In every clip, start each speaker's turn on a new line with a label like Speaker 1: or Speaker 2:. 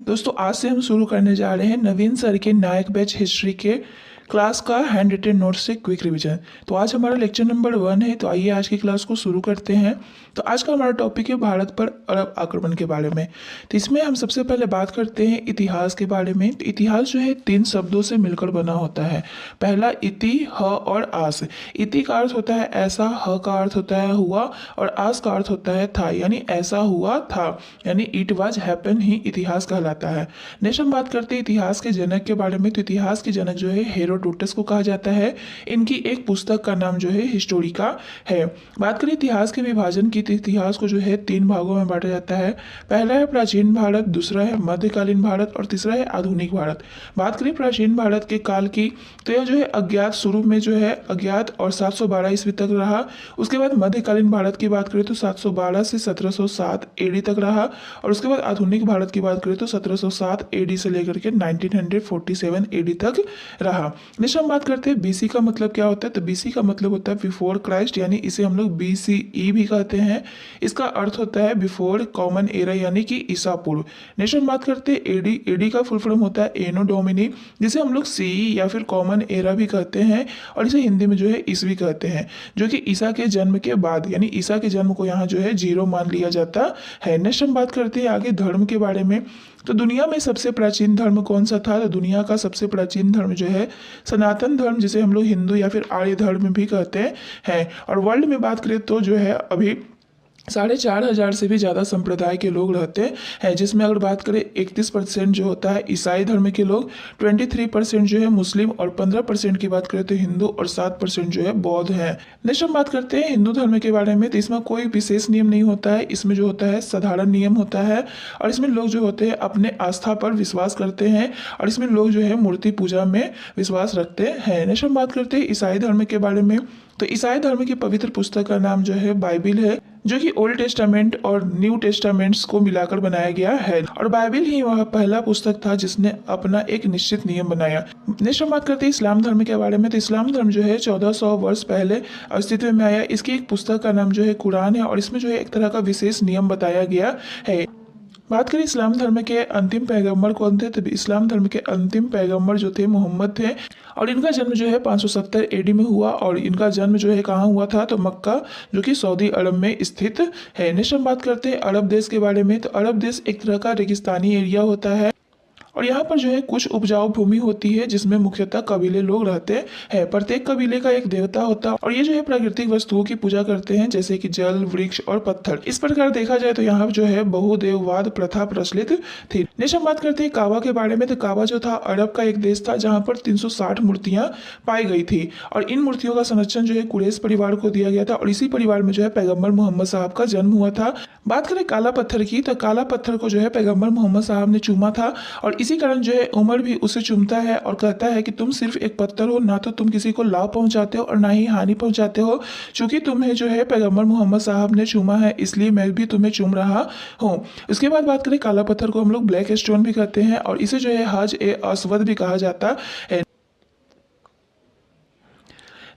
Speaker 1: दोस्तों आज से हम शुरू करने जा रहे हैं नवीन सर के नायक बैच हिस्ट्री के क्लास का हैंड रिटन नोट से क्विक रिवीजन। तो आज हमारा लेक्चर नंबर 1 है। तो आइए आज की क्लास को शुरू करते हैं। तो आज का हमारा टॉपिक है भारत पर अरब आक्रमण के बारे में। तो इसमें हम सबसे पहले बात करते हैं इतिहास के बारे में। तो इतिहास जो है 3 शब्दों से मिलकर बना होता है। पहला इति, ह और आस। इति का अर्थ होता है ऐसा, ह का अर्थ होता है हुआ और आस का अर्थ होता है था, यानी ऐसा हुआ था, यानी इट वाज हैपन ही इतिहास कहलाता है। नेक्स्ट हम बात करते हैं इतिहास के जनक के बारे में। तो इतिहास के जनक जो है हेरोडोटस को कहा जाता है। इनकी एक पुस्तक का नाम जो है हिस्टोरिका है। बात करें इतिहास के विभाजन की, तो इतिहास को जो है 3 भागों में बांटा जाता है। पहला है प्राचीन भारत, दूसरा है मध्यकालीन भारत और तीसरा है आधुनिक भारत। बात करें प्राचीन भारत के काल की, तो यह जो है अज्ञात, शुरू में जो है अज्ञात और 712 ईस्वी तक रहा। उसके बाद मध्यकालीन भारत की बात करें तो 712 से 1707 एडी तक रहा। और उसके बाद आधुनिक भारत की बात करें तो 1707 एडी से लेकर के 1947 एडी तक रहा। नेक्स्ट हम बात करते हैं बीसी का मतलब क्या होता है। तो बीसी का मतलब होता है बिफोर क्राइस्ट, यानी इसे हम लोग बीसीई भी कहते हैं। इसका अर्थ होता है बिफोर कॉमन एरा, यानी कि ईसा पूर्व। नेक्स्ट हम बात करते हैं एडी। एडी का फुल फॉर्म होता है एनो डोमिनी, जिसे हम लोग सीई या फिर कॉमन एरा भी कहते हैं और इसे हिंदी में जो है ईसवी कहते हैं, जो कि ईसा के जन्म के बाद, यानी ईसा के जन्म को यहाँ जो है 0 मान लिया जाता है। नेक्स्ट हम बात करते हैं आगे धर्म के बारे में। तो दुनिया में सबसे प्राचीन धर्म कौन सा था। तो दुनिया का सबसे प्राचीन धर्म जो है सनातन धर्म, जिसे हम लोग हिंदू या फिर आर्य धर्म भी कहते हैं। और वर्ल्ड में बात करें तो जो है अभी 4,500 से भी ज़्यादा संप्रदाय के लोग रहते हैं, जिसमें अगर बात करें 31% जो होता है ईसाई धर्म के लोग, 23% जो है मुस्लिम और 15% की बात करें तो हिंदू और 7% जो है बौद्ध है। नेक्स्ट हम बात करते हैं हिंदू धर्म के बारे में। तो इसमें कोई विशेष नियम नहीं होता है, इसमें जो होता है साधारण नियम होता है और इसमें लोग जो होते हैं अपने आस्था पर विश्वास करते हैं और इसमें लोग जो है मूर्ति पूजा में विश्वास रखते हैं। नेक्स्ट हम बात करते हैं ईसाई धर्म के बारे में। तो ईसाई धर्म की पवित्र पुस्तक का नाम जो है बाइबिल है, जो कि ओल्ड टेस्टामेंट और न्यू टेस्टामेंट्स को मिलाकर बनाया गया है। और बाइबिल ही वह पहला पुस्तक था जिसने अपना एक निश्चित नियम बनाया। नेक्स्ट हम बात करते हैं इस्लाम धर्म के बारे में। तो इस्लाम धर्म जो है 1400 वर्ष पहले अस्तित्व में आया। इसकी एक पुस्तक का नाम जो है कुरान है और इसमें जो है एक तरह का विशेष नियम बताया गया है। बात करें इस्लाम धर्म के अंतिम पैगंबर कौन थे। तो इस्लाम धर्म के अंतिम पैगंबर जो थे मोहम्मद थे और इनका जन्म जो है 570 एडी में हुआ। और इनका जन्म जो है कहाँ हुआ था, तो मक्का, जो कि सऊदी अरब में स्थित है। नेक्स्ट हम बात करते हैं अरब देश के बारे में। तो अरब देश एक तरह का रेगिस्तानी एरिया होता है और यहाँ पर जो है कुछ उपजाऊ भूमि होती है जिसमें मुख्यतः कबीले लोग रहते हैं। प्रत्येक कबीले का एक देवता होता है और ये जो है प्राकृतिक वस्तुओं की पूजा करते हैं, जैसे कि जल, वृक्ष और पत्थर। इस प्रकार देखा जाए तो यहाँ जो है बहुदेववाद प्रथा प्रचलित थी। नेक्स्ट हम बात करते हैं काबा के बारे में। तो काबा जो था अरब का एक देश था जहाँ पर 360 मूर्तियाँ पाई गई थी और इन मूर्तियों का संरक्षण जो है कुरैश परिवार को दिया गया था और इसी परिवार में जो है पैगम्बर मोहम्मद साहब का जन्म हुआ था। बात करें काला पत्थर की, तो काला पत्थर को जो है पैगम्बर मोहम्मद साहब ने चूमा था और इसी कारण जो है उमर भी उसे चूमता है और कहता है कि तुम सिर्फ एक पत्थर हो, ना तो तुम किसी को लाभ पहुंचाते हो और ना ही हानि पहुंचाते हो। चूंकि तुम्हें जो है पैगम्बर मोहम्मद साहब ने चूमा है, इसलिए मैं भी तुम्हें चूम रहा हूँ। उसके बाद बात करें काला पत्थर को हम लोग ब्लैक स्टोन भी कहते हैं और इसे जो है हज ए अस्वद भी कहा जाता है।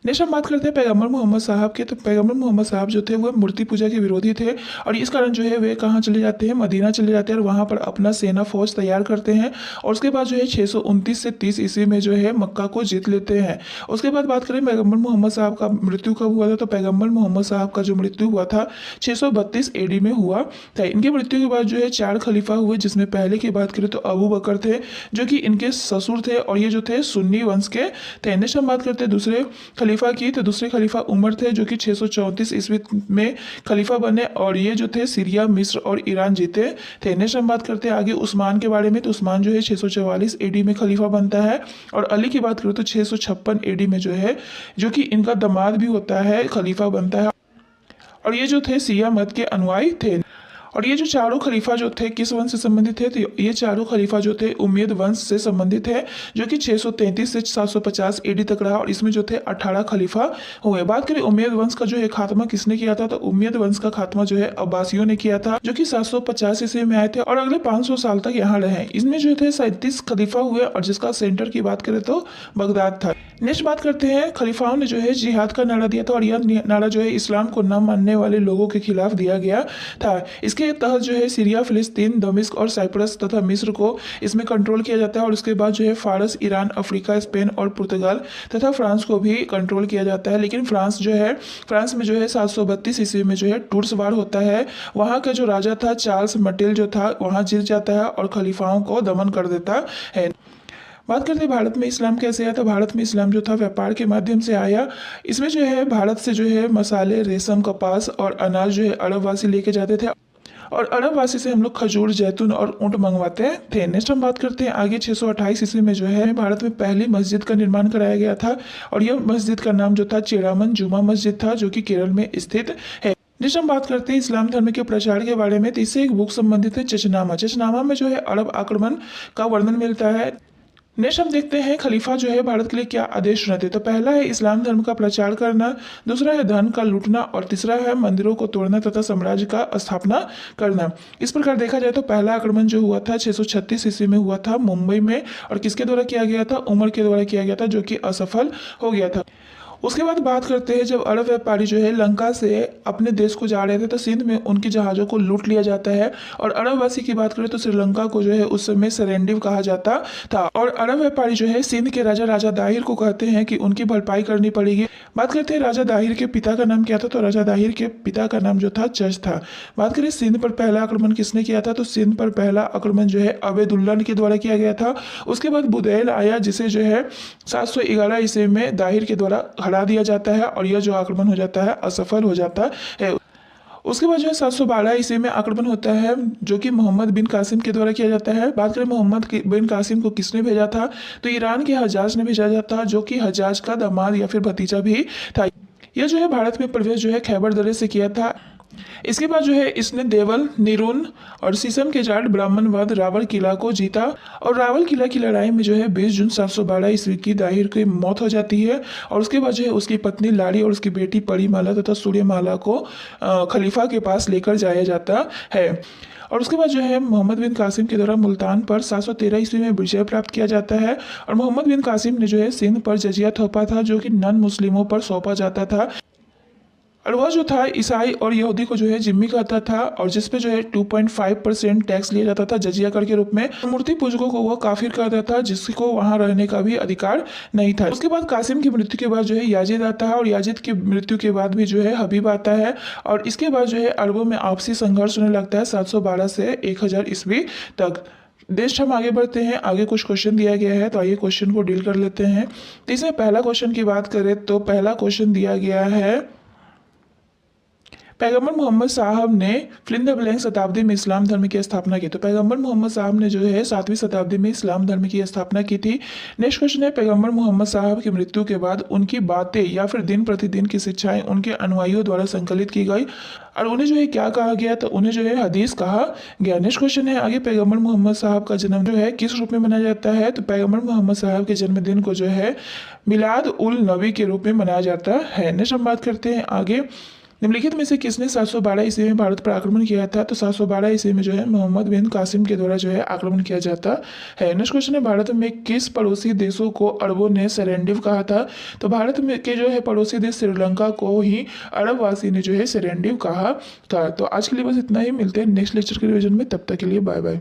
Speaker 1: नेक्स्ट हम बात करते हैं पैगम्बर मोहम्मद साहब के। तो पैगम्बर मोहम्मद साहब जो थे वो मूर्ति पूजा के विरोधी थे और इस कारण जो है वे कहाँ चले जाते हैं, मदीना चले जाते हैं और वहाँ पर अपना सेना फौज तैयार करते हैं और उसके बाद जो है 629 से 30 ईस्वी में जो है मक्का को जीत लेते हैं। उसके बाद बात करें पैगम्बर मोहम्मद साहब का मृत्यु कब हुआ था। तो पैगम्बर मोहम्मद साहब का जो मृत्यु हुआ था 632 एडी में हुआ था। इनके मृत्यु के बाद जो है 4 खलीफा हुए, जिसमें पहले की बात करें तो अबू बकर थे, जो कि इनके ससुर थे और ये जो थे सुन्नी वंश के थे। नेक्स्ट हम बात करते हैं दूसरे खलीफा की। तो दूसरे खलीफा उमर थे, जो कि 634 ईस्वी में खलीफा बने और ये जो थे सीरिया, मिस्र और ईरान जीते थे। नेक्स्ट हम बात करते हैं आगे उस्मान के बारे में। तो उस्मान जो है 644 एडी में खलीफा बनता है और अली की बात करें तो 656 एडी में जो है, जो कि इनका दामाद भी होता है, खलीफा बनता है और ये जो थे सिया मत के अनुयायी थे। और ये जो चारों खलीफा जो थे किस वंश से संबंधित थे। तो ये चारों खलीफा जो थे उम्मयद वंश से संबंधित है, जो कि 633 से 750 एडी तक रहा और इसमें जो थे 18 खलीफा हुए। बात करें उम्मयद वंश का जो है खात्मा किसने किया था। तो उम्मयद वंश का खात्मा जो है अब्बासियों ने किया था, जो कि 750 ईस्वी में आए थे और अगले 500 साल तक यहाँ रहे। इसमें जो थे 37 खलीफा हुए और जिसका सेंटर की बात करें तो बगदाद था। नेक्स्ट बात करते हैं खलीफाओं ने जो है जिहाद का नारा दिया था और यह नारा जो है इस्लाम को न मानने वाले लोगों के खिलाफ दिया गया था। इसके इसके तहत जो है सीरिया, फिलिस्तीन, दमिश्क और साइप्रस तथा मिस्र को इसमें कंट्रोल किया जाता है। और उसके बाद जो है फारस, ईरान, अफ्रीका, स्पेन और पुर्तगाल तथा फ्रांस को भी कंट्रोल किया जाता है। लेकिन फ्रांस में जो है 732 ईस्वी में जो है टूर्स वार होता है। वहाँ का जो राजा था चार्ल्स मटिल जो था वहाँ जीत जाता है और खलीफाओं को दमन कर देता है। बात करते हैं भारत में इस्लाम कैसे आया। तो भारत में इस्लाम जो था व्यापार के माध्यम से आया। इसमें जो है भारत से जो है मसाले, रेशम, कपास और अनाज जो है अरबवासी लेके जाते थे और अरबवासी से हम लोग खजूर, जैतून और ऊँट मंगवाते थे। नेक्स्ट हम बात करते हैं आगे 628 ईस्वी में जो है भारत में पहली मस्जिद का निर्माण कराया गया था और यह मस्जिद का नाम जो था चेरामन जुमा मस्जिद था, जो कि केरल में स्थित है। नेक्स्ट हम बात करते हैं इस्लाम धर्म के प्रचार के बारे में। तो इससे एक बुक संबंधित है चचनामा। चचनामा में जो है अरब आक्रमण का वर्णन मिलता है। नेक्स्ट हम देखते हैं खलीफा जो है भारत के लिए क्या आदेश सुनाते। तो पहला है इस्लाम धर्म का प्रचार करना, दूसरा है धन का लूटना और तीसरा है मंदिरों को तोड़ना तथा साम्राज्य का स्थापना करना। इस प्रकार देखा जाए तो पहला आक्रमण जो हुआ था 636 ईस्वी में हुआ था मुंबई में और किसके द्वारा किया गया था, उमर के द्वारा किया गया था, जो कि असफल हो गया था। उसके बाद बात करते हैं जब अरब व्यापारी जो है लंका से अपने देश को जा रहे थे तो सिंध में उनके जहाज़ों को लूट लिया जाता है। और अरबवासी की बात करें तो श्रीलंका को जो है उस समय सेरेंडिव कहा जाता था। और अरब व्यापारी जो है सिंध के राजा दाहिर को कहते हैं कि उनकी भरपाई करनी पड़ेगी। बात करते हैं राजा दाहिर के पिता का नाम क्या था। तो राजा दाहिर के पिता का नाम जो था चच था। बात करें सिंध पर पहला आक्रमण किसने किया था। तो सिंध पर पहला आक्रमण जो है अबेदुल्ला के द्वारा किया गया था। उसके बाद बुदैल आया जिसे जो है 711 ईस्वी में दाहिर के द्वारा हरा दिया जाता है और यह जो आक्रमण हो जाता है असफल हो जाता है। उसके बाद जो है 712 ईस्वी में आक्रमण होता है जो कि मोहम्मद बिन कासिम के द्वारा किया जाता है। बात करें मोहम्मद बिन कासिम को किसने भेजा था। तो ईरान के हजाज ने भेजा जाता, जो कि हजाज का दामाद या फिर भतीजा भी था। यह जो है भारत में प्रवेश जो है खैबर दर्रे से किया था। इसके बाद जो है इसने देवल, निरुन और शीशम के जाट ब्राह्मणवाद रावल किला को जीता और रावल किला की लड़ाई में जो है 20 जून 712 ईस्वी की दाहिर की मौत हो जाती है। और उसके बाद जो है उसकी पत्नी लाड़ी और उसकी बेटी परिमाला तथा सूर्यमाला को खलीफा के पास लेकर जाया जाता है। और उसके बाद जो है मोहम्मद बिन कासिम के द्वारा मुल्तान पर 713 ईस्वी में विजय प्राप्त किया जाता है। और मोहम्मद बिन कासिम ने जो है सिंध पर जजिया थोपा था, जो कि नन मुस्लिमों पर सौंपा जाता था। और वह जो था ईसाई और यहूदी को जो है जिम्मी कहता था और जिसपे जो है 2.5% टैक्स लिया जाता था जजिया कर के रूप में। मूर्ति पूजकों को वह काफिर कहता था, जिसको वहां रहने का भी अधिकार नहीं था। उसके बाद कासिम की मृत्यु के बाद जो है याजिद आता है और याजिद की मृत्यु के बाद भी जो है हबीब आता है। और इसके बाद जो है अरबों में आपसी संघर्ष होने लगता है 712 से 1000 ईस्वी तक। नेक्स्ट हम आगे बढ़ते हैं। आगे कुछ क्वेश्चन दिया गया है तो आइए क्वेश्चन को डील कर लेते हैं। तो इसमें पहला क्वेश्चन की बात करें तो पहला क्वेश्चन दिया गया है पैगंबर मोहम्मद साहब ने फिल इन द ब्लैंक शताब्दी में इस्लाम धर्म की स्थापना की। तो पैगंबर मोहम्मद साहब ने जो है 7वीं शताब्दी में इस्लाम धर्म की स्थापना की थी। नेक्स्ट क्वेश्चन है पैगंबर मोहम्मद साहब की मृत्यु के बाद उनकी बातें या फिर दिन प्रतिदिन की शिक्षाएं उनके अनुयायियों द्वारा संकलित की गई और उन्हें जो है क्या कहा गया। तो उन्हें जो है हदीस कहा गया। नेक्स्ट क्वेश्चन है आगे पैगंबर मोहम्मद साहब का जन्म जो है किस रूप में मनाया जाता है। तो पैगंबर मोहम्मद साहब के जन्मदिन को जो है मिलाद उल नबी के रूप में मनाया जाता है। नेक्स्ट हम बात करते हैं आगे निम्नलिखित में से किसने 712 ईस्वी में भारत पर आक्रमण किया था। तो 712 ईस्वी में जो है मोहम्मद बिन कासिम के द्वारा जो है आक्रमण किया जाता है। नेक्स्ट क्वेश्चन है भारत में किस पड़ोसी देशों को अरबों ने सेरेंडिव कहा था। तो भारत में के जो है पड़ोसी देश श्रीलंका को ही अरबवासी ने जो है सेरेंडिव कहा था। तो आज के लिए बस इतना ही। मिलते हैं नेक्स्ट लेक्चर के रिवीजन में, तब तक के लिए बाय बाय।